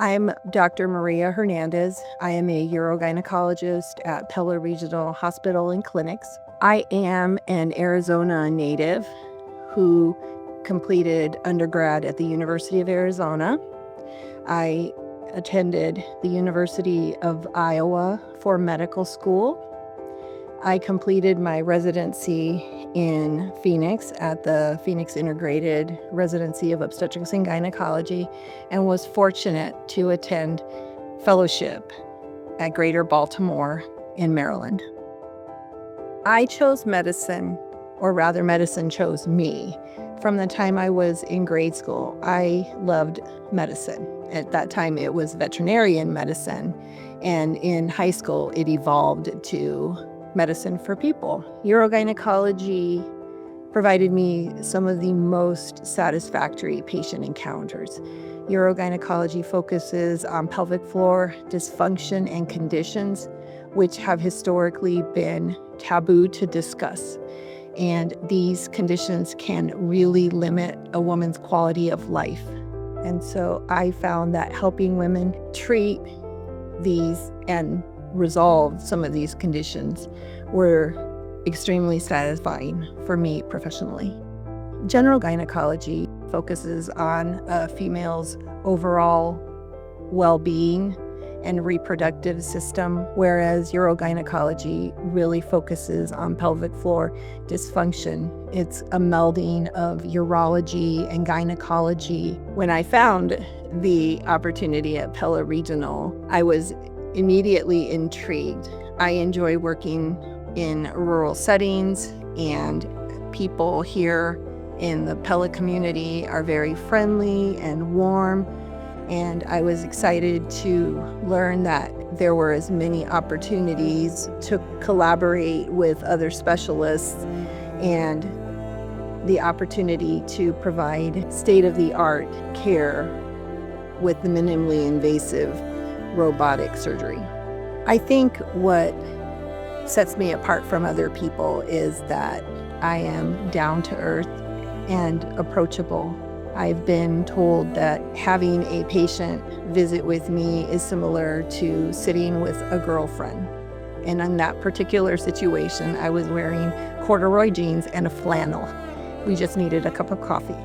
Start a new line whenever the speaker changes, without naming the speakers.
I'm Dr. Maria Hernandez. I am a urogynecologist at Pella Regional Hospital and Clinics. I am an Arizona native who completed undergrad at the University of Arizona. I attended the University of Iowa for medical school. I completed my residency in Phoenix at the Phoenix Integrated Residency of Obstetrics and Gynecology and was fortunate to attend fellowship at Greater Baltimore in Maryland. I chose medicine, or rather medicine chose me. From the time I was in grade school, I loved medicine. At that time, it was veterinarian medicine, and in high school, it evolved to medicine for people. Urogynecology provided me some of the most satisfactory patient encounters. Urogynecology focuses on pelvic floor dysfunction and conditions which have historically been taboo to discuss. And these conditions can really limit a woman's quality of life. And so I found that helping women treat these and resolve some of these conditions were extremely satisfying for me professionally. General gynecology focuses on a female's overall well-being and reproductive system, whereas urogynecology really focuses on pelvic floor dysfunction. It's a melding of urology and gynecology. When I found the opportunity at Pella Regional, I was immediately intrigued. I enjoy working in rural settings, and people here in the Pella community are very friendly and warm. And I was excited to learn that there were as many opportunities to collaborate with other specialists and the opportunity to provide state-of-the-art care with the minimally invasive robotic surgery. I think what sets me apart from other people is that I am down to earth and approachable. I've been told that having a patient visit with me is similar to sitting with a girlfriend. And in that particular situation, I was wearing corduroy jeans and a flannel. We just needed a cup of coffee.